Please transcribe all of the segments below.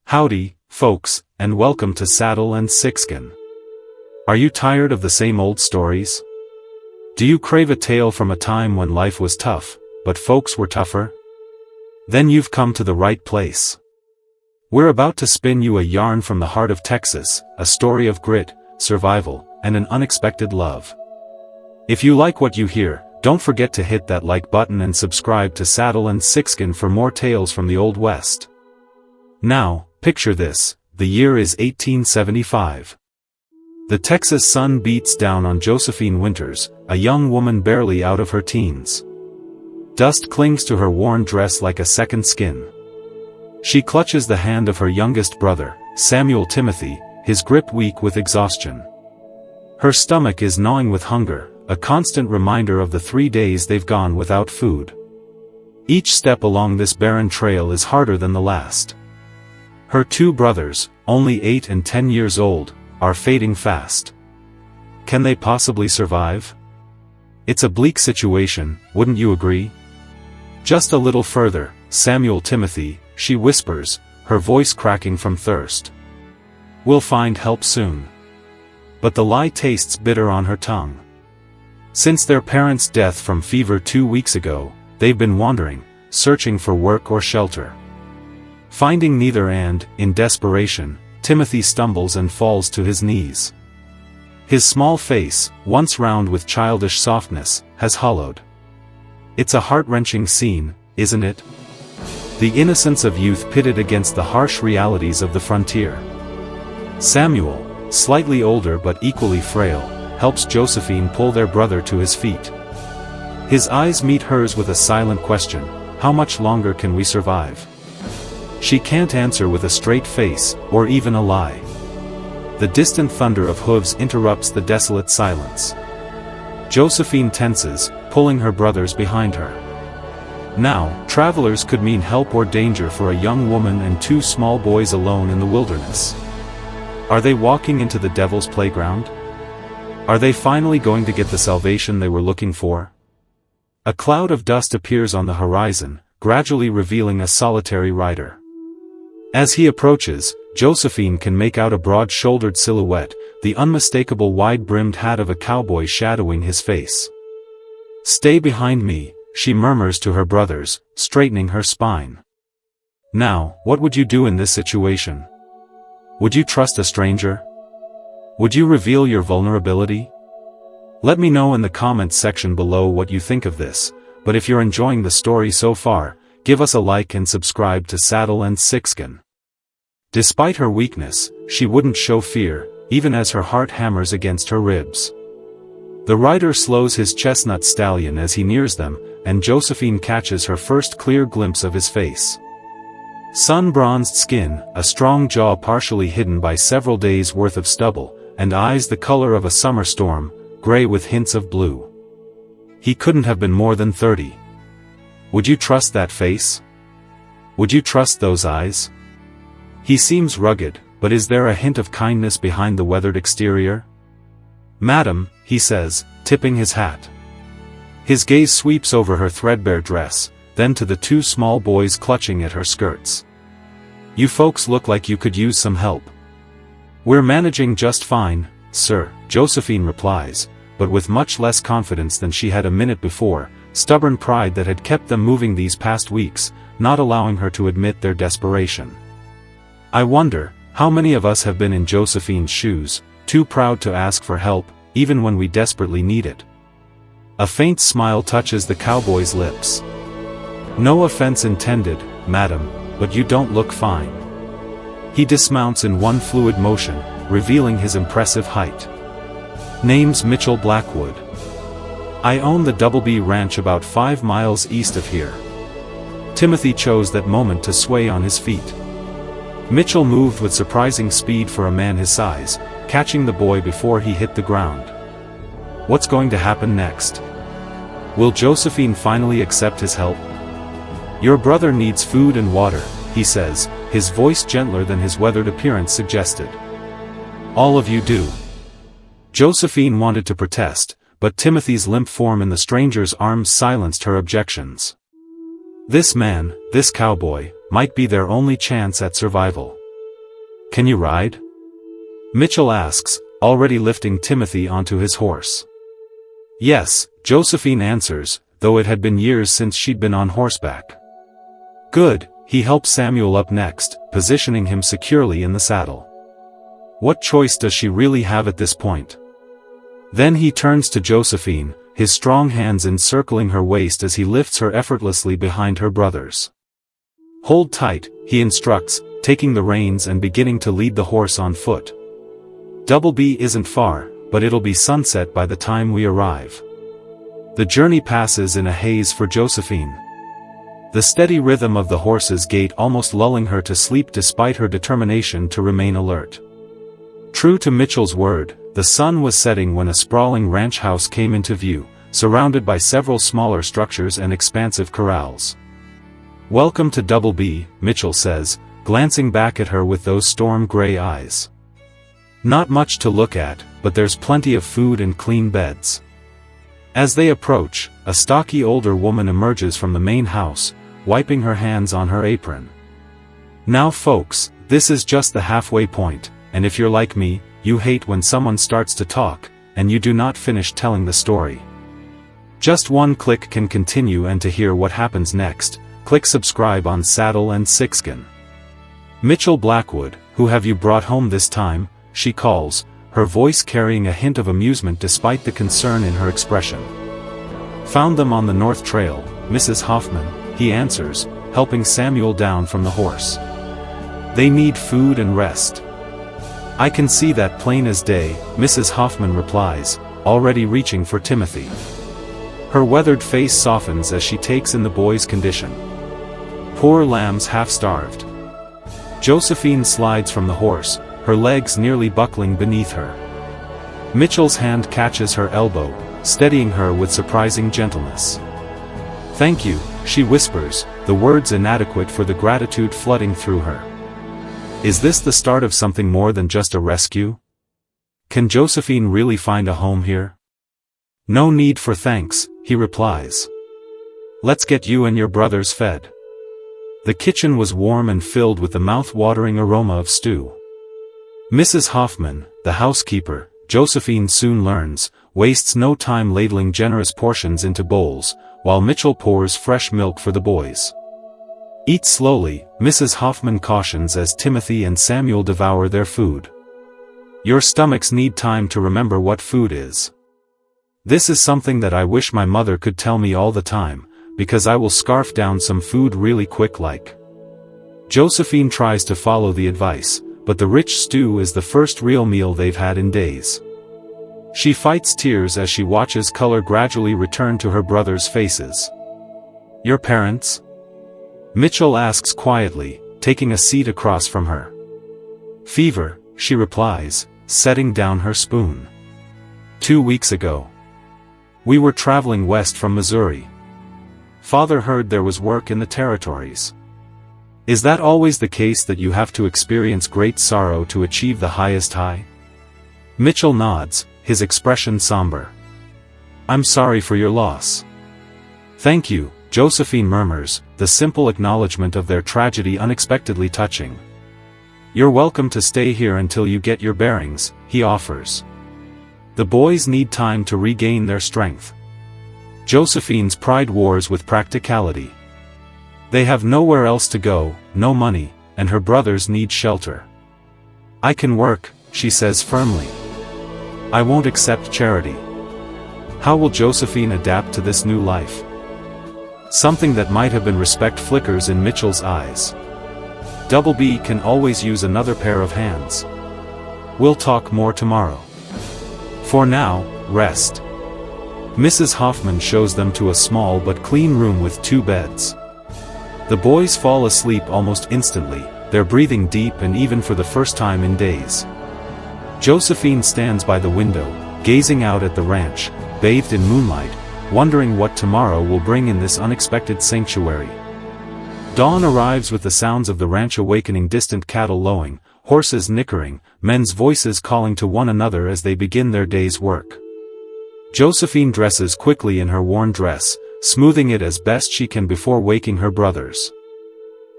Howdy, folks, and welcome to Saddle and Sixskin. Are you tired of the same old stories? Do you crave a tale from a time when life was tough, but folks were tougher? Then you've come to the right place. We're about to spin you a yarn from the heart of Texas, a story of grit, survival, and an unexpected love. If you like what you hear, don't forget to hit that like button and subscribe to Saddle and Sixskin for more tales from the Old West. Now, picture this, the year is 1875. The Texas sun beats down on Josephine Winters, a young woman barely out of her teens. Dust clings to her worn dress like a second skin. She clutches the hand of her youngest brother, Samuel Timothy, his grip weak with exhaustion. Her stomach is gnawing with hunger, a constant reminder of the 3 days they've gone without food. Each step along this barren trail is harder than the last. Her two brothers, only 8 and 10 years old, are fading fast. Can they possibly survive? It's a bleak situation, wouldn't you agree? Just a little further, Samuel Timothy, she whispers, her voice cracking from thirst. We'll find help soon. But the lie tastes bitter on her tongue. Since their parents' death from fever 2 weeks ago, they've been wandering, searching for work or shelter. Finding neither and, in desperation, Timothy stumbles and falls to his knees. His small face, once round with childish softness, has hollowed. It's a heart-wrenching scene, isn't it? The innocence of youth pitted against the harsh realities of the frontier. Samuel, slightly older but equally frail, helps Josephine pull their brother to his feet. His eyes meet hers with a silent question, how much longer can we survive? She can't answer with a straight face, or even a lie. The distant thunder of hooves interrupts the desolate silence. Josephine tenses, pulling her brothers behind her. Now, travelers could mean help or danger for a young woman and 2 small boys alone in the wilderness. Are they walking into the devil's playground? Are they finally going to get the salvation they were looking for? A cloud of dust appears on the horizon, gradually revealing a solitary rider. As he approaches, Josephine can make out a broad-shouldered silhouette, the unmistakable wide-brimmed hat of a cowboy shadowing his face. Stay behind me, she murmurs to her brothers, straightening her spine. Now, what would you do in this situation? Would you trust a stranger? Would you reveal your vulnerability? Let me know in the comments section below what you think of this, but if you're enjoying the story so far, give us a like and subscribe to Saddle and Sixskin. Despite her weakness, she wouldn't show fear, even as her heart hammers against her ribs. The rider slows his chestnut stallion as he nears them, and Josephine catches her first clear glimpse of his face. Sun-bronzed skin, a strong jaw partially hidden by several days' worth of stubble, and eyes the color of a summer storm, gray with hints of blue. He couldn't have been more than 30. Would you trust that face? Would you trust those eyes? He seems rugged, but is there a hint of kindness behind the weathered exterior? Madam, he says, tipping his hat. His gaze sweeps over her threadbare dress, then to the 2 small boys clutching at her skirts. You folks look like you could use some help. We're managing just fine, sir, Josephine replies, but with much less confidence than she had a minute before, stubborn pride that had kept them moving these past weeks, not allowing her to admit their desperation. I wonder, how many of us have been in Josephine's shoes, too proud to ask for help, even when we desperately need it? A faint smile touches the cowboy's lips. No offense intended, madam, but you don't look fine. He dismounts in one fluid motion, revealing his impressive height. Name's Mitchell Blackwood. I own the Double B Ranch about 5 miles east of here. Timothy chose that moment to sway on his feet. Mitchell moved with surprising speed for a man his size, catching the boy before he hit the ground. What's going to happen next? Will Josephine finally accept his help? Your brother needs food and water, he says, his voice gentler than his weathered appearance suggested. All of you do. Josephine wanted to protest, but Timothy's limp form in the stranger's arms silenced her objections. This man, this cowboy, might be their only chance at survival. Can you ride? Mitchell asks, already lifting Timothy onto his horse. Yes, Josephine answers, though it had been years since she'd been on horseback. Good, he helps Samuel up next, positioning him securely in the saddle. What choice does she really have at this point? Then he turns to Josephine, his strong hands encircling her waist as he lifts her effortlessly behind her brothers. Hold tight, he instructs, taking the reins and beginning to lead the horse on foot. Double B isn't far, but it'll be sunset by the time we arrive. The journey passes in a haze for Josephine. The steady rhythm of the horse's gait almost lulling her to sleep despite her determination to remain alert. True to Mitchell's word, the sun was setting when a sprawling ranch house came into view, surrounded by several smaller structures and expansive corrals. Welcome to Double B, Mitchell says, glancing back at her with those storm-gray eyes. Not much to look at, but there's plenty of food and clean beds. As they approach, a stocky older woman emerges from the main house, wiping her hands on her apron. Now folks, this is just the halfway point, and if you're like me, you hate when someone starts to talk, and you do not finish telling the story. Just one click can continue, and to hear what happens next, click subscribe on Saddle and Sixskin. Mitchell Blackwood, who have you brought home this time? She calls, her voice carrying a hint of amusement despite the concern in her expression. Found them on the North Trail, Mrs. Hoffman, he answers, helping Samuel down from the horse. They need food and rest. I can see that plain as day, Mrs. Hoffman replies, already reaching for Timothy. Her weathered face softens as she takes in the boy's condition. Poor lamb's half-starved. Josephine slides from the horse, her legs nearly buckling beneath her. Mitchell's hand catches her elbow, steadying her with surprising gentleness. Thank you, she whispers, the words inadequate for the gratitude flooding through her. Is this the start of something more than just a rescue? Can Josephine really find a home here? No need for thanks, he replies. Let's get you and your brothers fed. The kitchen was warm and filled with the mouth-watering aroma of stew. Mrs. Hoffman, the housekeeper, Josephine soon learns, wastes no time ladling generous portions into bowls, while Mitchell pours fresh milk for the boys. Eat slowly, Mrs. Hoffman cautions as Timothy and Samuel devour their food. Your stomachs need time to remember what food is. This is something that I wish my mother could tell me all the time, because I will scarf down some food really quick like. Josephine tries to follow the advice, but the rich stew is the first real meal they've had in days. She fights tears as she watches color gradually return to her brothers' faces. Your parents? Mitchell asks quietly, taking a seat across from her. Fever, she replies, setting down her spoon. 2 weeks ago. We were traveling west from Missouri. Father heard there was work in the territories. Is that always the case that you have to experience great sorrow to achieve the highest high? Mitchell nods, his expression somber. I'm sorry for your loss. Thank you, Josephine murmurs, the simple acknowledgement of their tragedy unexpectedly touching. You're welcome to stay here until you get your bearings, he offers. The boys need time to regain their strength. Josephine's pride wars with practicality. They have nowhere else to go, no money, and her brothers need shelter. I can work, she says firmly. I won't accept charity. How will Josephine adapt to this new life? Something that might have been respect flickers in Mitchell's eyes. Double B can always use another pair of hands. We'll talk more tomorrow. For now, rest. Mrs. Hoffman shows them to a small but clean room with 2 beds. The boys fall asleep almost instantly, their breathing deep and even for the first time in days. Josephine stands by the window, gazing out at the ranch, bathed in moonlight, wondering what tomorrow will bring in this unexpected sanctuary. Dawn arrives with the sounds of the ranch awakening, distant cattle lowing, horses nickering, men's voices calling to one another as they begin their day's work. Josephine dresses quickly in her worn dress, smoothing it as best she can before waking her brothers.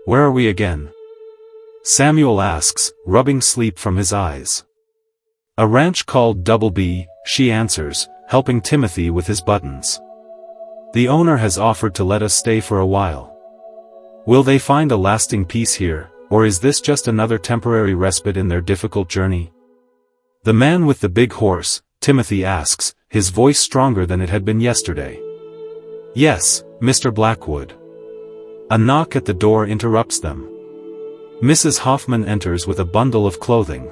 Where are we again? Samuel asks, rubbing sleep from his eyes. A ranch called Double B, she answers, helping Timothy with his buttons. The owner has offered to let us stay for a while. Will they find a lasting peace here, or is this just another temporary respite in their difficult journey? The man with the big horse, Timothy asks, his voice stronger than it had been yesterday. Yes, Mr. Blackwood. A knock at the door interrupts them. Mrs. Hoffman enters with a bundle of clothing.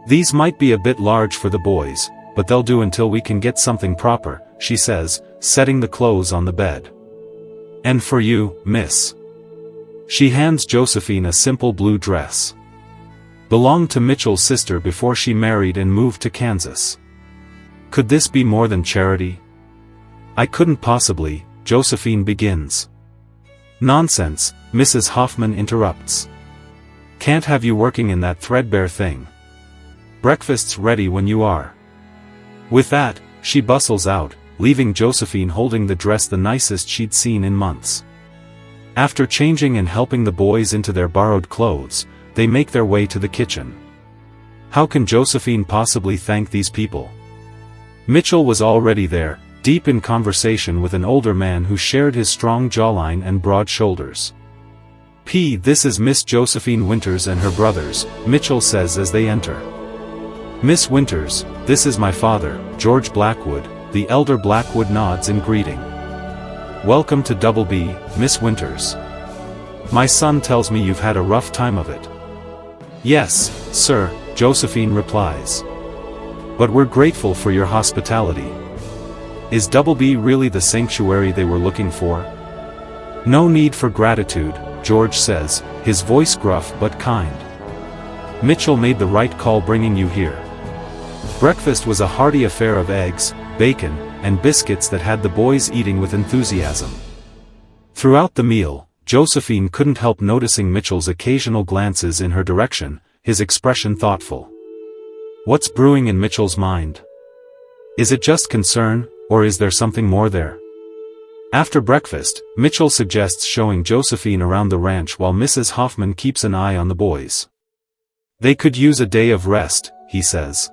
These might be a bit large for the boys, but they'll do until we can get something proper, she says, setting the clothes on the bed. And for you, miss. She hands Josephine a simple blue dress. Belonged to Mitchell's sister before she married and moved to Kansas. Could this be more than charity? I couldn't possibly, Josephine begins. Nonsense, Mrs. Hoffman interrupts. Can't have you working in that threadbare thing. Breakfast's ready when you are. With that, she bustles out, leaving Josephine holding the dress the nicest she'd seen in months. After changing and helping the boys into their borrowed clothes, they make their way to the kitchen. How can Josephine possibly thank these people? Mitchell was already there, deep in conversation with an older man who shared his strong jawline and broad shoulders. This is Miss Josephine Winters and her brothers, Mitchell says as they enter. Miss Winters, this is my father, George Blackwood, the elder Blackwood nods in greeting. Welcome to Double B, Miss Winters. My son tells me you've had a rough time of it. Yes, sir, Josephine replies. But we're grateful for your hospitality. Is Double B really the sanctuary they were looking for? No need for gratitude, George says, his voice gruff but kind. Mitchell made the right call bringing you here. Breakfast was a hearty affair of eggs, bacon, and biscuits that had the boys eating with enthusiasm. Throughout the meal, Josephine couldn't help noticing Mitchell's occasional glances in her direction, his expression thoughtful. What's brewing in Mitchell's mind? Is it just concern, or is there something more there? After breakfast, Mitchell suggests showing Josephine around the ranch while Mrs. Hoffman keeps an eye on the boys. They could use a day of rest, he says.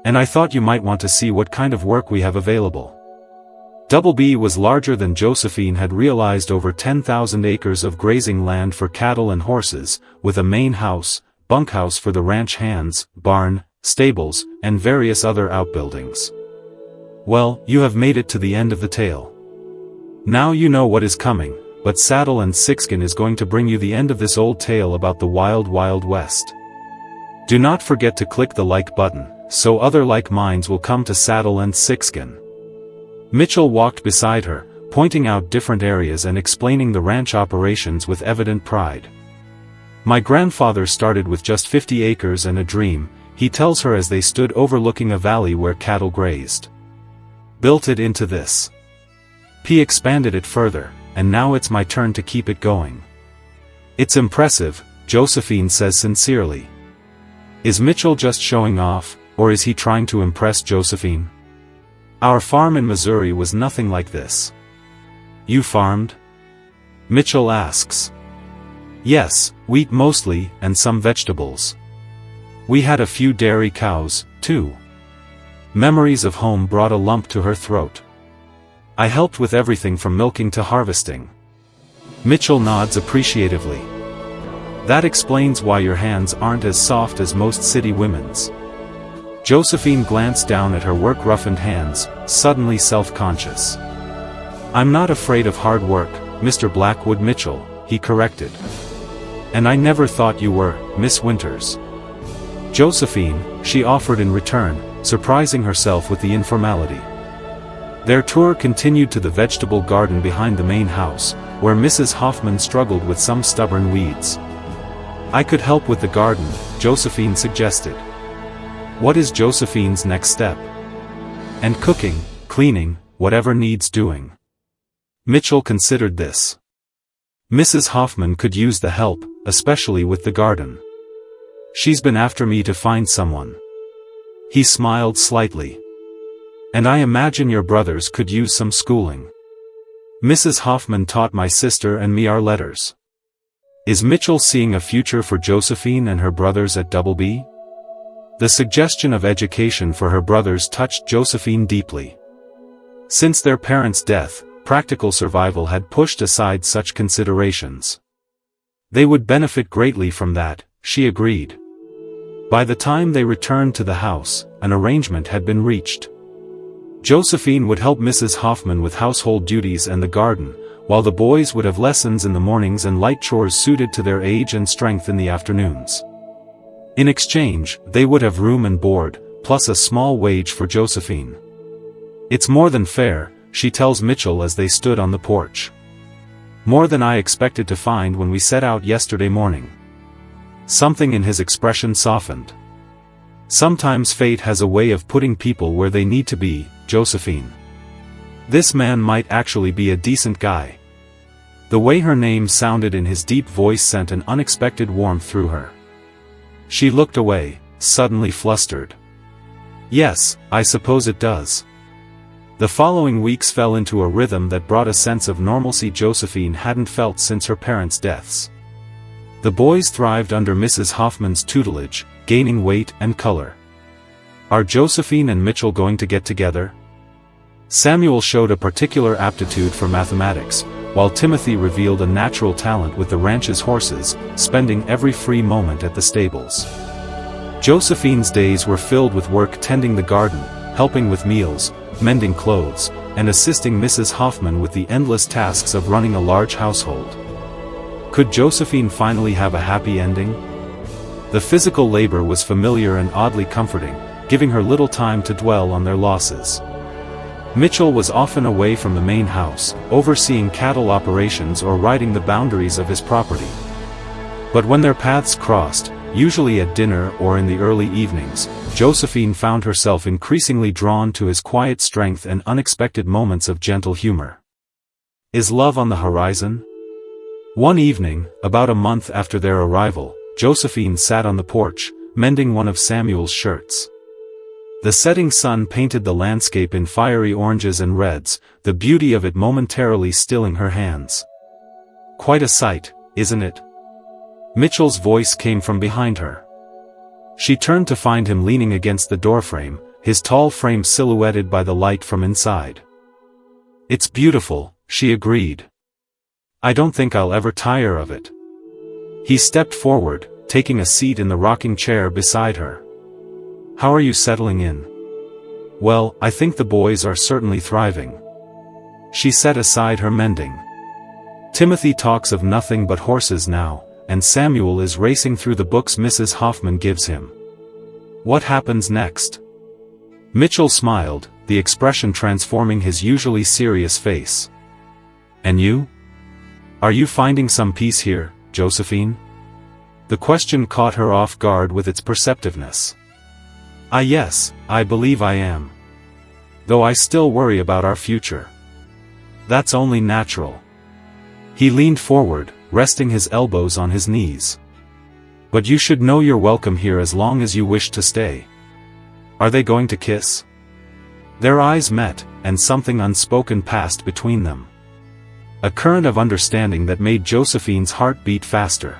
And I thought you might want to see what kind of work we have available. Double B was larger than Josephine had realized, over 10,000 acres of grazing land for cattle and horses, with a main house, bunkhouse for the ranch hands, barn, stables, and various other outbuildings. Well, you have made it to the end of the tale. Now you know what is coming, but Saddle and Sixskin is going to bring you the end of this old tale about the wild, wild West. Do not forget to click the like button, so other like minds will come to Saddle and Sixskin. Mitchell walked beside her, pointing out different areas and explaining the ranch operations with evident pride. My grandfather started with just 50 acres and a dream, he tells her as they stood overlooking a valley where cattle grazed. Built it into this. P expanded it further, and now it's my turn to keep it going. It's impressive, Josephine says sincerely. Is Mitchell just showing off, or is he trying to impress Josephine? Our farm in Missouri was nothing like this. You farmed? Mitchell asks. Yes, wheat mostly, and some vegetables. We had a few dairy cows, too. Memories of home brought a lump to her throat. I helped with everything from milking to harvesting. Mitchell nods appreciatively. That explains why your hands aren't as soft as most city women's. Josephine glanced down at her work-roughened hands, suddenly self-conscious. I'm not afraid of hard work, Mr. Blackwood Mitchell, he corrected. And I never thought you were, Miss Winters. Josephine, she offered in return, surprising herself with the informality. Their tour continued to the vegetable garden behind the main house, where Mrs. Hoffman struggled with some stubborn weeds. I could help with the garden, Josephine suggested. What is Josephine's next step? And cooking, cleaning, whatever needs doing. Mitchell considered this. Mrs. Hoffman could use the help, especially with the garden. She's been after me to find someone. He smiled slightly. And I imagine your brothers could use some schooling. Mrs. Hoffman taught my sister and me our letters. Is Mitchell seeing a future for Josephine and her brothers at B? The suggestion of education for her brothers touched Josephine deeply. Since their parents' death, practical survival had pushed aside such considerations. They would benefit greatly from that, she agreed. By the time they returned to the house, an arrangement had been reached. Josephine would help Mrs. Hoffman with household duties and the garden, while the boys would have lessons in the mornings and light chores suited to their age and strength in the afternoons. In exchange, they would have room and board, plus a small wage for Josephine. It's more than fair, she tells Mitchell as they stood on the porch. More than I expected to find when we set out yesterday morning. Something in his expression softened. Sometimes fate has a way of putting people where they need to be, Josephine. This man might actually be a decent guy. The way her name sounded in his deep voice sent an unexpected warmth through her. She looked away, suddenly flustered. Yes, I suppose it does. The following weeks fell into a rhythm that brought a sense of normalcy Josephine hadn't felt since her parents' deaths. The boys thrived under Mrs. Hoffman's tutelage, gaining weight and color. Are Josephine and Mitchell going to get together? Samuel showed a particular aptitude for mathematics, while Timothy revealed a natural talent with the ranch's horses, spending every free moment at the stables. Josephine's days were filled with work tending the garden, helping with meals, mending clothes, and assisting Mrs. Hoffman with the endless tasks of running a large household. Could Josephine finally have a happy ending? The physical labor was familiar and oddly comforting, giving her little time to dwell on their losses. Mitchell was often away from the main house, overseeing cattle operations or riding the boundaries of his property. But when their paths crossed, usually at dinner or in the early evenings, Josephine found herself increasingly drawn to his quiet strength and unexpected moments of gentle humor. Is love on the horizon? One evening, about a month after their arrival, Josephine sat on the porch, mending one of Samuel's shirts. The setting sun painted the landscape in fiery oranges and reds, the beauty of it momentarily stilling her hands. Quite a sight, isn't it? Mitchell's voice came from behind her. She turned to find him leaning against the doorframe, his tall frame silhouetted by the light from inside. It's beautiful, she agreed. I don't think I'll ever tire of it. He stepped forward, taking a seat in the rocking chair beside her. How are you settling in? Well, I think the boys are certainly thriving. She set aside her mending. Timothy talks of nothing but horses now, and Samuel is racing through the books Mrs. Hoffman gives him. What happens next? Mitchell smiled, the expression transforming his usually serious face. And you? Are you finding some peace here, Josephine? The question caught her off guard with its perceptiveness. Yes, I believe I am. Though I still worry about our future. That's only natural. He leaned forward, resting his elbows on his knees. But you should know you're welcome here as long as you wish to stay. Are they going to kiss? Their eyes met, and something unspoken passed between them. A current of understanding that made Josephine's heart beat faster.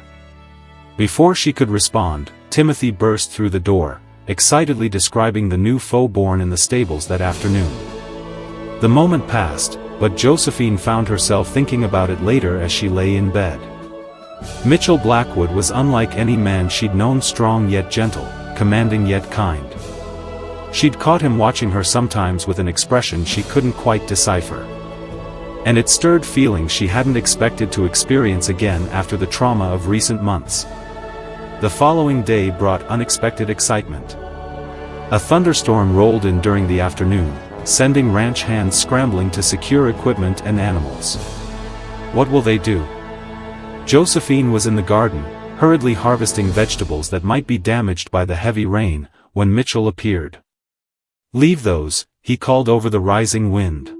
Before she could respond, Timothy burst through the door, excitedly describing the new foal born in the stables that afternoon. The moment passed, but Josephine found herself thinking about it later as she lay in bed. Mitchell Blackwood was unlike any man she'd known, strong yet gentle, commanding yet kind. She'd caught him watching her sometimes with an expression she couldn't quite decipher. And it stirred feelings she hadn't expected to experience again after the trauma of recent months. The following day brought unexpected excitement. A thunderstorm rolled in during the afternoon, sending ranch hands scrambling to secure equipment and animals. What will they do? Josephine was in the garden, hurriedly harvesting vegetables that might be damaged by the heavy rain, when Mitchell appeared. Leave those, he called over the rising wind.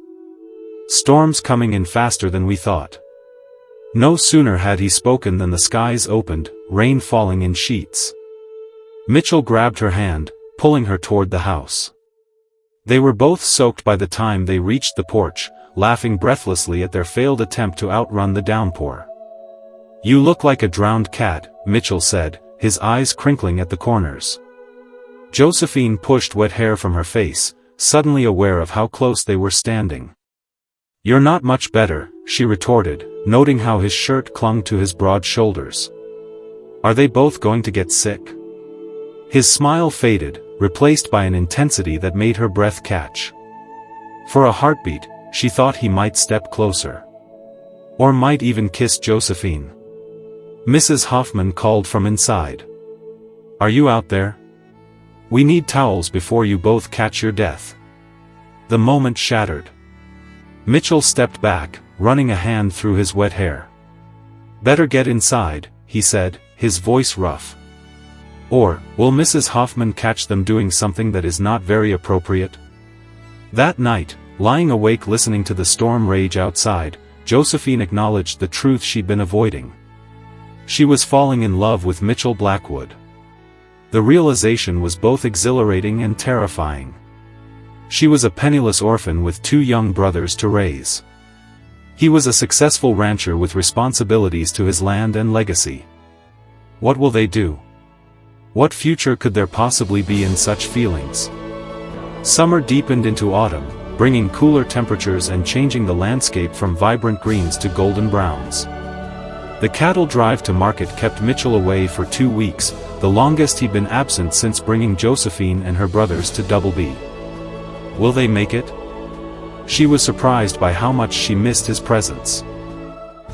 Storm's coming in faster than we thought. No sooner had he spoken than the skies opened, rain falling in sheets. Mitchell grabbed her hand, pulling her toward the house. They were both soaked by the time they reached the porch, laughing breathlessly at their failed attempt to outrun the downpour. "You look like a drowned cat," Mitchell said, his eyes crinkling at the corners. Josephine pushed wet hair from her face, suddenly aware of how close they were standing. "You're not much better," she retorted, noting how his shirt clung to his broad shoulders. "Are they both going to get sick?" His smile faded, replaced by an intensity that made her breath catch. For a heartbeat, she thought he might step closer. Or might even kiss Josephine. Mrs. Hoffman called from inside. "Are you out there? We need towels before you both catch your death." The moment shattered. Mitchell stepped back, running a hand through his wet hair. "Better get inside," he said, his voice rough. "Or, will Mrs. Hoffman catch them doing something that is not very appropriate?" That night, lying awake listening to the storm rage outside, Josephine acknowledged the truth she'd been avoiding. She was falling in love with Mitchell Blackwood. The realization was both exhilarating and terrifying. She was a penniless orphan with 2 young brothers to raise. He was a successful rancher with responsibilities to his land and legacy. What will they do? What future could there possibly be in such feelings? Summer deepened into autumn, bringing cooler temperatures and changing the landscape from vibrant greens to golden browns. The cattle drive to market kept Mitchell away for 2 weeks, the longest he'd been absent since bringing Josephine and her brothers to Double B. Will they make it? She was surprised by how much she missed his presence.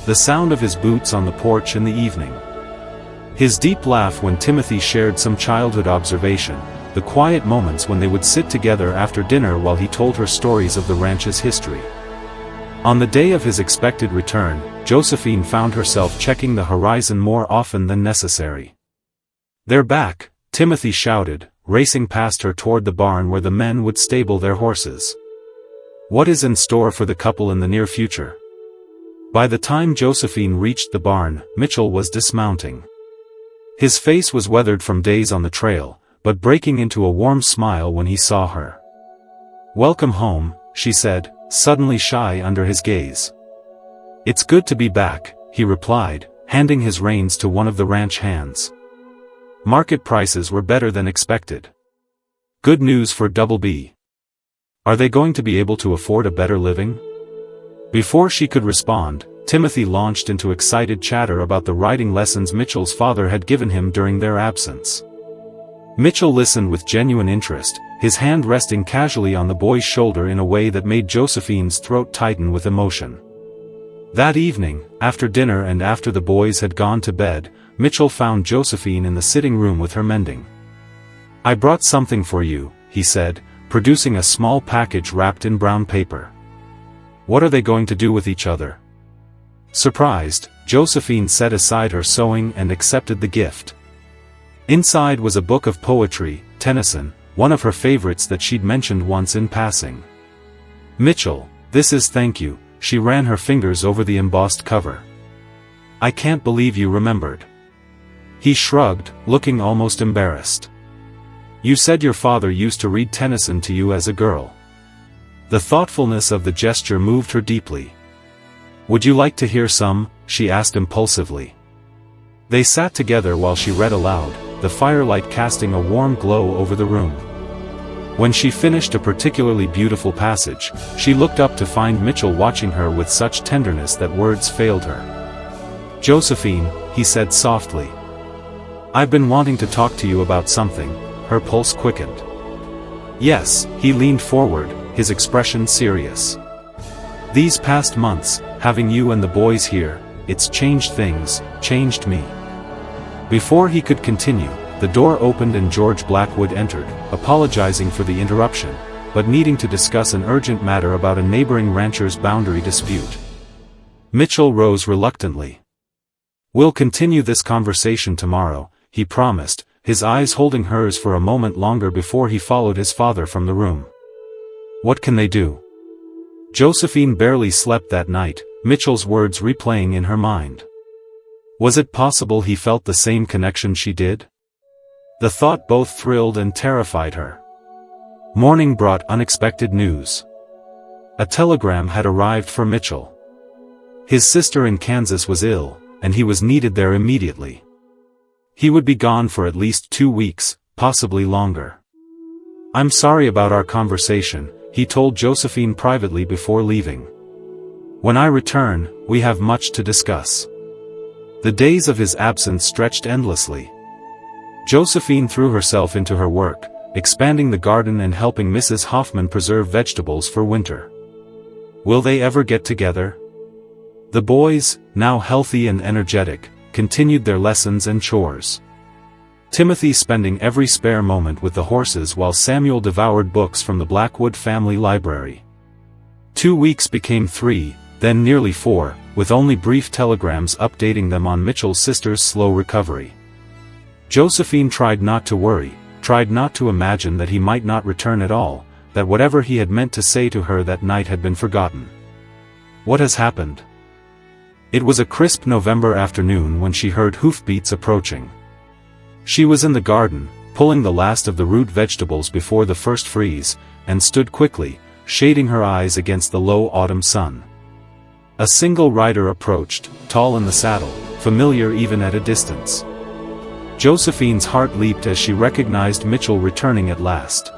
The sound of his boots on the porch in the evening. His deep laugh when Timothy shared some childhood observation, the quiet moments when they would sit together after dinner while he told her stories of the ranch's history. On the day of his expected return, Josephine found herself checking the horizon more often than necessary. "They're back," Timothy shouted, racing past her toward the barn where the men would stable their horses. What is in store for the couple in the near future? By the time Josephine reached the barn, Mitchell was dismounting. His face was weathered from days on the trail, but breaking into a warm smile when he saw her. "Welcome home," she said, suddenly shy under his gaze. "It's good to be back," he replied, handing his reins to one of the ranch hands. Market prices were better than expected. Good news for Double B. Are they going to be able to afford a better living? Before she could respond, Timothy launched into excited chatter about the riding lessons Mitchell's father had given him during their absence. Mitchell listened with genuine interest, his hand resting casually on the boy's shoulder in a way that made Josephine's throat tighten with emotion. That evening, after dinner and after the boys had gone to bed, Mitchell found Josephine in the sitting room with her mending. "I brought something for you," he said, producing a small package wrapped in brown paper. "What are they going to do with each other?" Surprised, Josephine set aside her sewing and accepted the gift. Inside was a book of poetry, Tennyson, one of her favorites that she'd mentioned once in passing. "Mitchell, this is thank you," she ran her fingers over the embossed cover. "I can't believe you remembered." He shrugged, looking almost embarrassed. "You said your father used to read Tennyson to you as a girl." The thoughtfulness of the gesture moved her deeply. "Would you like to hear some?" she asked impulsively. They sat together while she read aloud, the firelight casting a warm glow over the room. When she finished a particularly beautiful passage, she looked up to find Mitchell watching her with such tenderness that words failed her. "Josephine," he said softly. "I've been wanting to talk to you about something." Her pulse quickened. "Yes," he leaned forward, his expression serious. "These past months, having you and the boys here, it's changed things, changed me." Before he could continue, the door opened and George Blackwood entered, apologizing for the interruption, but needing to discuss an urgent matter about a neighboring rancher's boundary dispute. Mitchell rose reluctantly. "We'll continue this conversation tomorrow," he promised, his eyes holding hers for a moment longer before he followed his father from the room. What can they do? Josephine barely slept that night, Mitchell's words replaying in her mind. Was it possible he felt the same connection she did? The thought both thrilled and terrified her. Morning brought unexpected news. A telegram had arrived for Mitchell. His sister in Kansas was ill, and he was needed there immediately. He would be gone for at least 2 weeks, possibly longer. "I'm sorry about our conversation," he told Josephine privately before leaving. "When I return, we have much to discuss." The days of his absence stretched endlessly. Josephine threw herself into her work, expanding the garden and helping Mrs. Hoffman preserve vegetables for winter. Will they ever get together? The boys, now healthy and energetic, continued their lessons and chores. Timothy spending every spare moment with the horses while Samuel devoured books from the Blackwood family library. 2 weeks became 3, then nearly 4, with only brief telegrams updating them on Mitchell's sister's slow recovery. Josephine tried not to worry, tried not to imagine that he might not return at all, that whatever he had meant to say to her that night had been forgotten. What has happened? It was a crisp November afternoon when she heard hoofbeats approaching. She was in the garden, pulling the last of the root vegetables before the first freeze, and stood quickly, shading her eyes against the low autumn sun. A single rider approached, tall in the saddle, familiar even at a distance. Josephine's heart leaped as she recognized Mitchell returning at last.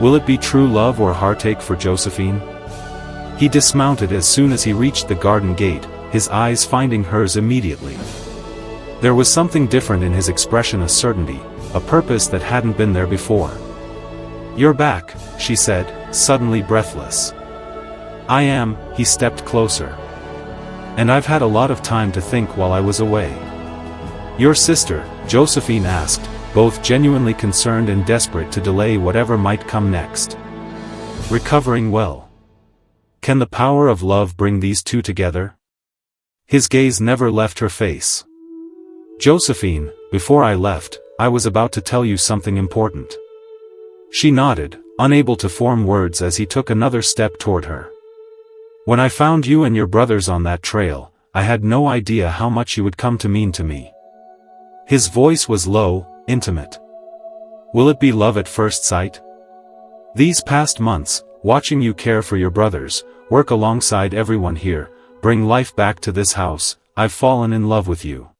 Will it be true love or heartache for Josephine? He dismounted as soon as he reached the garden gate, his eyes finding hers immediately. There was something different in his expression, a certainty, a purpose that hadn't been there before. "You're back," she said, suddenly breathless. "I am," he stepped closer. "And I've had a lot of time to think while I was away." "Your sister?" Josephine asked, both genuinely concerned and desperate to delay whatever might come next. "Recovering well. Can the power of love bring these two together?" His gaze never left her face. "Josephine, before I left, I was about to tell you something important." She nodded, unable to form words as he took another step toward her. "When I found you and your brothers on that trail, I had no idea how much you would come to mean to me." His voice was low, intimate. "Will it be love at first sight? These past months, watching you care for your brothers, work alongside everyone here, bring life back to this house, I've fallen in love with you."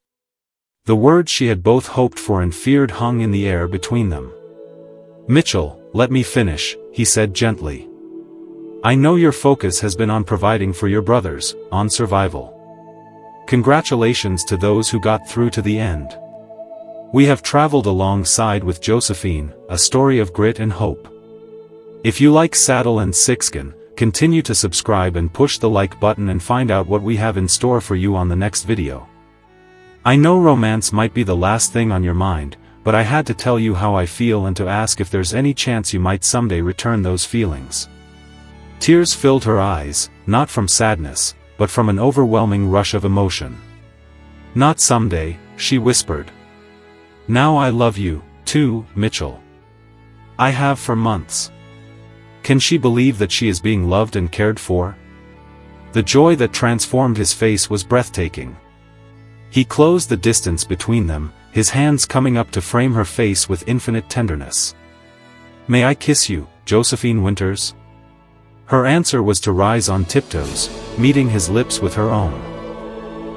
The words she had both hoped for and feared hung in the air between them. "Mitchell, let me finish," he said gently. "I know your focus has been on providing for your brothers, on survival. Congratulations to those who got through to the end. We have traveled alongside with Josephine, a story of grit and hope. If you like Saddle and Sixskin, continue to subscribe and push the like button and find out what we have in store for you on the next video. I know romance might be the last thing on your mind, but I had to tell you how I feel and to ask if there's any chance you might someday return those feelings." Tears filled her eyes, not from sadness, but from an overwhelming rush of emotion. "Not someday," she whispered. "Now I love you, too, Mitchell. I have for months." Can she believe that she is being loved and cared for? The joy that transformed his face was breathtaking. He closed the distance between them, his hands coming up to frame her face with infinite tenderness. "May I kiss you, Josephine Winters?" Her answer was to rise on tiptoes, meeting his lips with her own.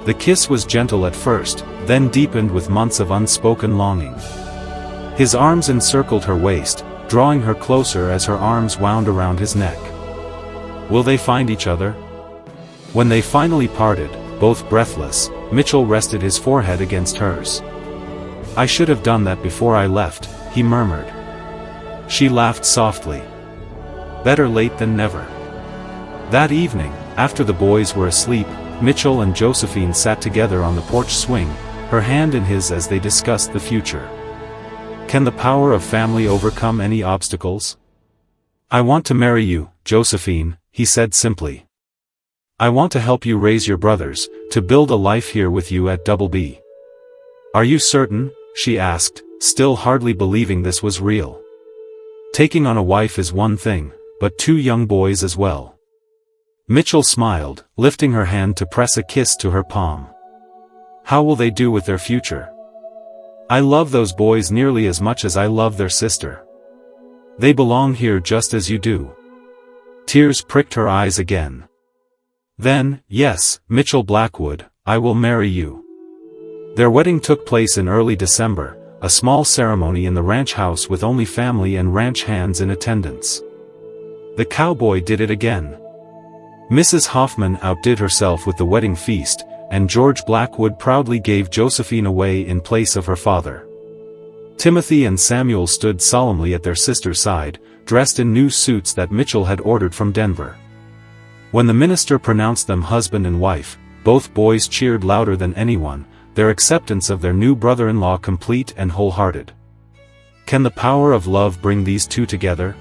The kiss was gentle at first, then deepened with months of unspoken longing. His arms encircled her waist, drawing her closer as her arms wound around his neck. Will they find each other? When they finally parted, both breathless, Mitchell rested his forehead against hers. "I should have done that before I left," he murmured. She laughed softly. Better late than never. That evening, after the boys were asleep, Mitchell and Josephine sat together on the porch swing, her hand in his as they discussed the future. Can the power of family overcome any obstacles? "I want to marry you, Josephine," he said simply. "I want to help you raise your brothers, to build a life here with you at Double B." "Are you certain?" she asked, still hardly believing this was real. Taking on a wife is one thing, but 2 young boys as well. Mitchell smiled, lifting her hand to press a kiss to her palm. "How will they do with their future? I love those boys nearly as much as I love their sister. They belong here just as you do." Tears pricked her eyes again. "Then, yes, Mitchell Blackwood, I will marry you." Their wedding took place in early December, a small ceremony in the ranch house with only family and ranch hands in attendance. The cowboy did it again. Mrs. Hoffman outdid herself with the wedding feast, and George Blackwood proudly gave Josephine away in place of her father. Timothy and Samuel stood solemnly at their sister's side, dressed in new suits that Mitchell had ordered from Denver. When the minister pronounced them husband and wife, both boys cheered louder than anyone, their acceptance of their new brother-in-law complete and wholehearted. Can the power of love bring these two together?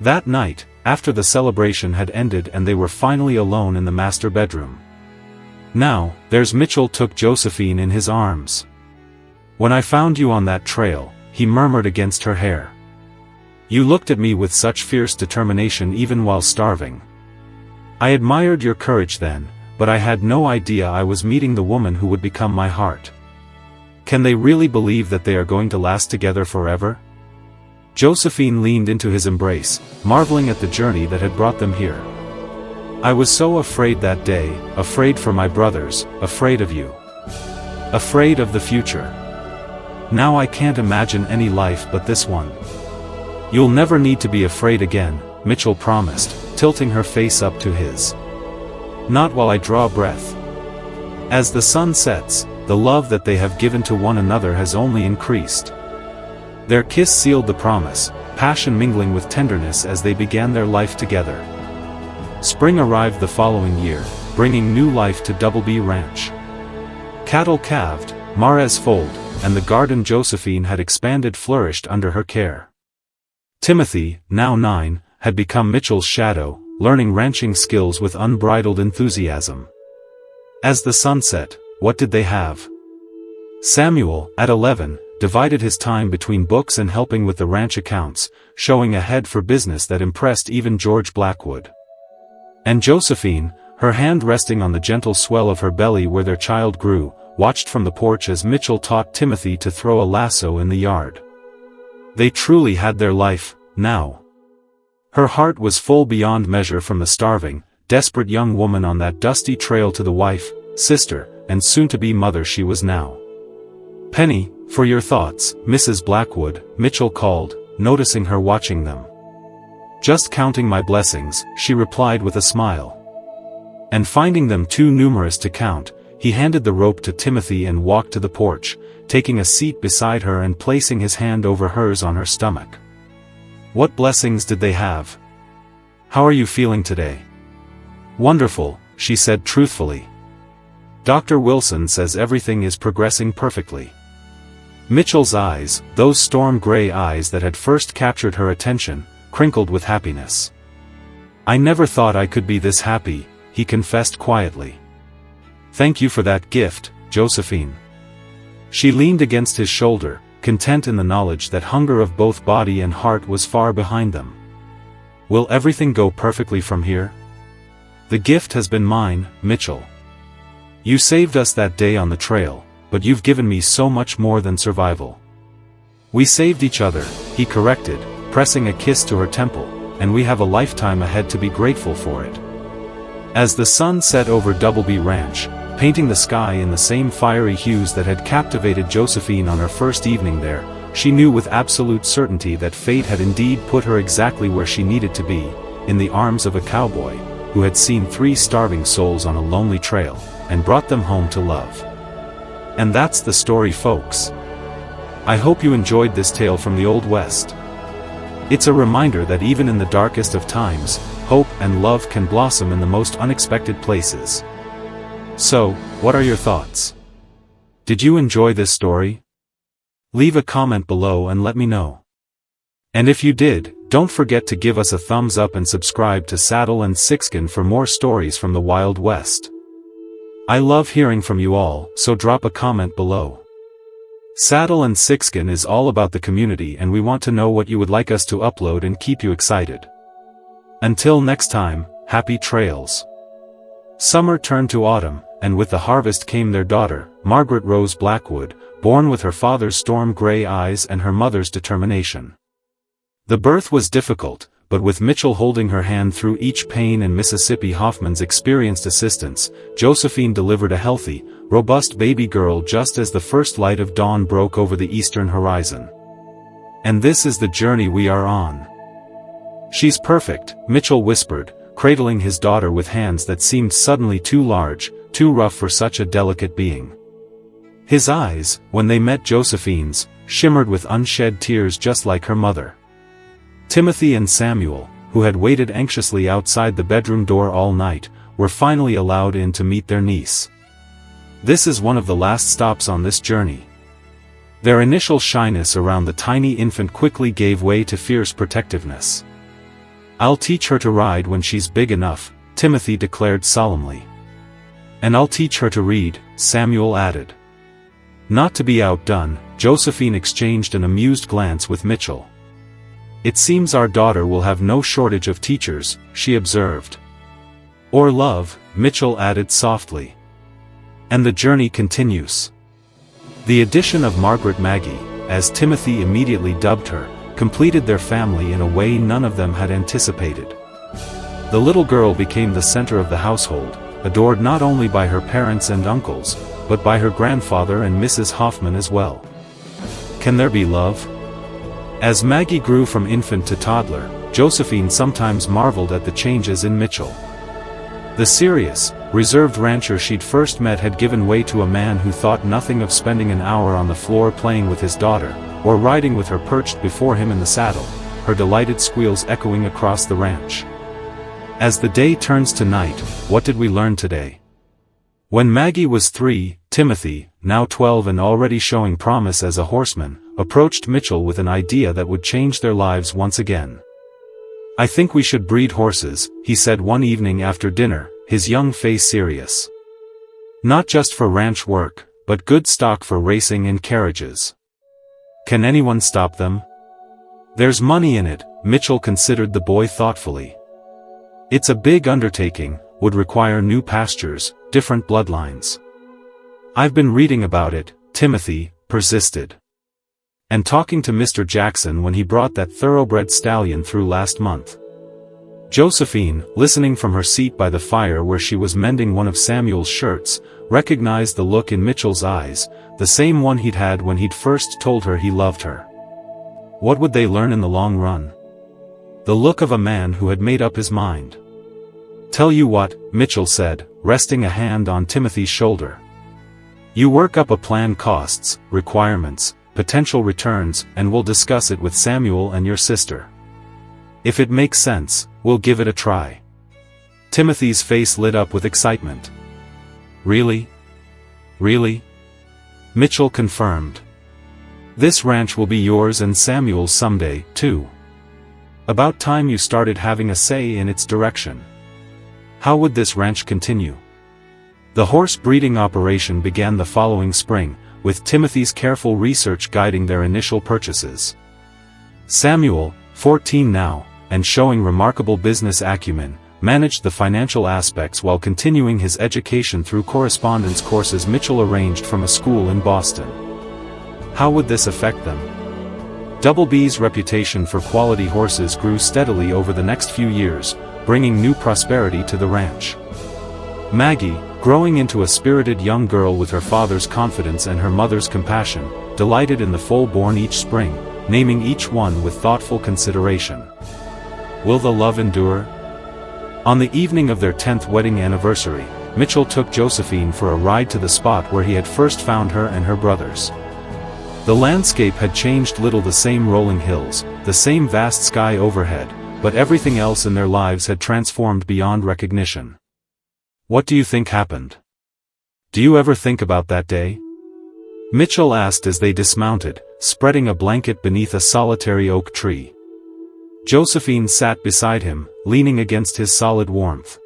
That night, after the celebration had ended and they were finally alone in the master bedroom. "Now, there's Mitchell," took Josephine in his arms. "When I found you on that trail," he murmured against her hair. "You looked at me with such fierce determination even while starving. I admired your courage then, but I had no idea I was meeting the woman who would become my heart. Can they really believe that they are going to last together forever?" Josephine leaned into his embrace, marveling at the journey that had brought them here. "I was so afraid that day, afraid for my brothers, afraid of you. Afraid of the future. Now I can't imagine any life but this one." "You'll never need to be afraid again," Mitchell promised, tilting her face up to his. "Not while I draw breath." As the sun sets, the love that they have given to one another has only increased. Their kiss sealed the promise, passion mingling with tenderness as they began their life together. Spring arrived the following year, bringing new life to Double B Ranch. Cattle calved, mares foaled, and the garden Josephine had expanded flourished under her care. Timothy, now 9, had become Mitchell's shadow, learning ranching skills with unbridled enthusiasm. As the sun set, what did they have? Samuel, at 11, divided his time between books and helping with the ranch accounts, showing a head for business that impressed even George Blackwood. And Josephine, her hand resting on the gentle swell of her belly where their child grew, watched from the porch as Mitchell taught Timothy to throw a lasso in the yard. They truly had their life, now. Her heart was full beyond measure from the starving, desperate young woman on that dusty trail to the wife, sister, and soon-to-be mother she was now. "Penny, for your thoughts, Mrs. Blackwood," Mitchell called, noticing her watching them. "Just counting my blessings," she replied with a smile. And finding them too numerous to count, he handed the rope to Timothy and walked to the porch, taking a seat beside her and placing his hand over hers on her stomach. "What blessings did they have? How are you feeling today?" "Wonderful," she said truthfully. "Dr. Wilson says everything is progressing perfectly." Mitchell's eyes, those storm-gray eyes that had first captured her attention, crinkled with happiness. "I never thought I could be this happy," he confessed quietly. "Thank you for that gift, Josephine." She leaned against his shoulder, content in the knowledge that hunger of both body and heart was far behind them. "Will everything go perfectly from here?" "The gift has been mine, Mitchell. You saved us that day on the trail, but you've given me so much more than survival." "We saved each other," he corrected, pressing a kiss to her temple, "and we have a lifetime ahead to be grateful for it." As the sun set over Double B Ranch, painting the sky in the same fiery hues that had captivated Josephine on her first evening there, she knew with absolute certainty that fate had indeed put her exactly where she needed to be, in the arms of a cowboy, who had seen 3 starving souls on a lonely trail, and brought them home to love. And that's the story, folks. I hope you enjoyed this tale from the Old West. It's a reminder that even in the darkest of times, hope and love can blossom in the most unexpected places. So, what are your thoughts? Did you enjoy this story? Leave a comment below and let me know. And if you did, don't forget to give us a thumbs up and subscribe to Saddle and Sixskin for more stories from the Wild West. I love hearing from you all, so drop a comment below. Saddle and Sixskin is all about the community, and we want to know what you would like us to upload and keep you excited. Until next time, happy trails. Summer turned to autumn, and with the harvest came their daughter, Margaret Rose Blackwood, born with her father's storm-gray eyes and her mother's determination. The birth was difficult, but with Mitchell holding her hand through each pain and Mississippi Hoffman's experienced assistance, Josephine delivered a healthy, robust baby girl just as the first light of dawn broke over the eastern horizon. And this is the journey we are on. She's perfect, Mitchell whispered, cradling his daughter with hands that seemed suddenly too large, too rough for such a delicate being. His eyes, when they met Josephine's, shimmered with unshed tears just like her mother. Timothy and Samuel, who had waited anxiously outside the bedroom door all night, were finally allowed in to meet their niece. This is one of the last stops on this journey. Their initial shyness around the tiny infant quickly gave way to fierce protectiveness. "I'll teach her to ride when she's big enough," Timothy declared solemnly. "And I'll teach her to read," Samuel added. Not to be outdone, Josephine exchanged an amused glance with Mitchell. "It seems our daughter will have no shortage of teachers," she observed. "Or love," Mitchell added softly. And the journey continues. The addition of Margaret Maggie, as Timothy immediately dubbed her, completed their family in a way none of them had anticipated. The little girl became the center of the household, adored not only by her parents and uncles, but by her grandfather and Mrs. Hoffman as well. Can there be love? As Maggie grew from infant to toddler, Josephine sometimes marveled at the changes in Mitchell. The serious, reserved rancher she'd first met had given way to a man who thought nothing of spending an hour on the floor playing with his daughter, or riding with her perched before him in the saddle, her delighted squeals echoing across the ranch. As the day turns to night, what did we learn today? When Maggie was 3, Timothy, now 12 and already showing promise as a horseman, approached Mitchell with an idea that would change their lives once again. "I think we should breed horses," he said one evening after dinner, his young face serious. "Not just for ranch work, but good stock for racing and carriages. Can anyone stop them?" "There's money in it," Mitchell considered the boy thoughtfully. "It's a big undertaking, would require new pastures, different bloodlines." "I've been reading about it," Timothy persisted. "And talking to Mr. Jackson when he brought that thoroughbred stallion through last month." Josephine, listening from her seat by the fire where she was mending one of Samuel's shirts, recognized the look in Mitchell's eyes, the same one he'd had when he'd first told her he loved her. What would they learn in the long run? The look of a man who had made up his mind. "Tell you what," Mitchell said, resting a hand on Timothy's shoulder. "You work up a plan, costs, requirements, potential returns, and we'll discuss it with Samuel and your sister. If it makes sense, we'll give it a try." Timothy's face lit up with excitement. "Really? Really?" Mitchell confirmed. "This ranch will be yours and Samuel's someday, too. About time you started having a say in its direction. How would this ranch continue?" The horse breeding operation began the following spring, with Timothy's careful research guiding their initial purchases. Samuel, 14 now, and showing remarkable business acumen, managed the financial aspects while continuing his education through correspondence courses Mitchell arranged from a school in Boston. How would this affect them? Double B's reputation for quality horses grew steadily over the next few years, bringing new prosperity to the ranch. Maggie, growing into a spirited young girl with her father's confidence and her mother's compassion, delighted in the foal born each spring, naming each one with thoughtful consideration. Will the love endure? On the evening of their 10th wedding anniversary, Mitchell took Josephine for a ride to the spot where he had first found her and her brothers. The landscape had changed little, the same rolling hills, the same vast sky overhead, but everything else in their lives had transformed beyond recognition. What do you think happened? Do you ever think about that day? Mitchell asked as they dismounted, spreading a blanket beneath a solitary oak tree. Josephine sat beside him, leaning against his solid warmth.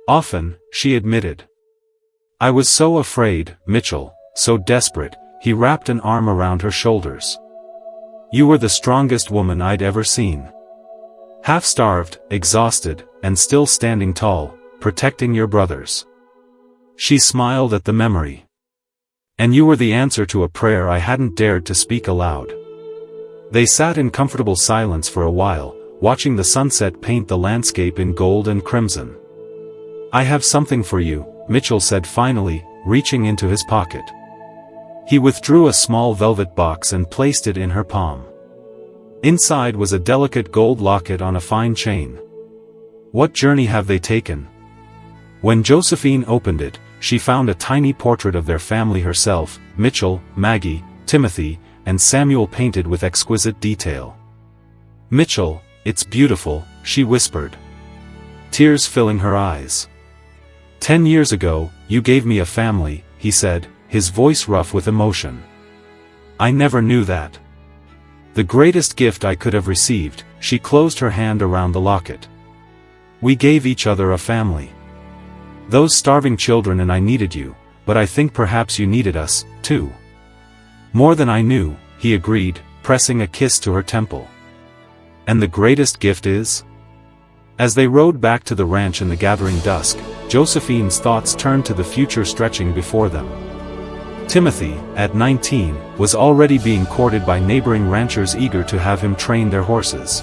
Often, she admitted. I was so afraid, Mitchell, so desperate. He wrapped an arm around her shoulders. You were the strongest woman I'd ever seen. Half-starved, exhausted, and still standing tall, protecting your brothers. She smiled at the memory. And you were the answer to a prayer I hadn't dared to speak aloud. They sat in comfortable silence for a while, watching the sunset paint the landscape in gold and crimson. "I have something for you," Mitchell said finally, reaching into his pocket. He withdrew a small velvet box and placed it in her palm. Inside was a delicate gold locket on a fine chain. "What journey have they taken?" When Josephine opened it, she found a tiny portrait of their family herself, Mitchell, Maggie, Timothy, and Samuel painted with exquisite detail. "Mitchell, it's beautiful," she whispered, tears filling her eyes. "10 years ago, you gave me a family," he said, his voice rough with emotion. "I never knew that. The greatest gift I could have received." She closed her hand around the locket. "We gave each other a family. Those starving children and I needed you, but I think perhaps you needed us, too." "More than I knew," he agreed, pressing a kiss to her temple. "And the greatest gift is?" As they rode back to the ranch in the gathering dusk, Josephine's thoughts turned to the future stretching before them. Timothy, at 19, was already being courted by neighboring ranchers eager to have him train their horses.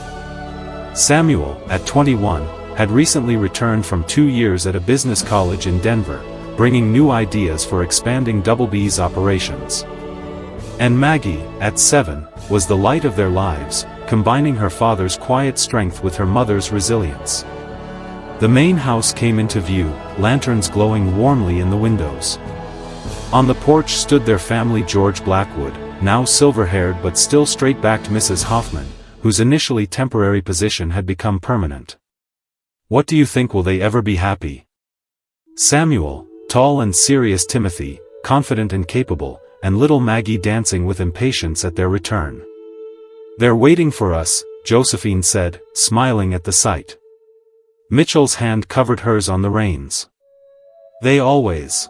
Samuel, at 21, had recently returned from 2 years at a business college in Denver, bringing new ideas for expanding Double B's operations. And Maggie, at 7, was the light of their lives, combining her father's quiet strength with her mother's resilience. The main house came into view, lanterns glowing warmly in the windows. On the porch stood their family George Blackwood, now silver-haired but still straight-backed Mrs. Hoffman, whose initially temporary position had become permanent. "What do you think, will they ever be happy?" Samuel, tall and serious, Timothy, confident and capable, and little Maggie dancing with impatience at their return. "They're waiting for us," Josephine said, smiling at the sight. Mitchell's hand covered hers on the reins. "They always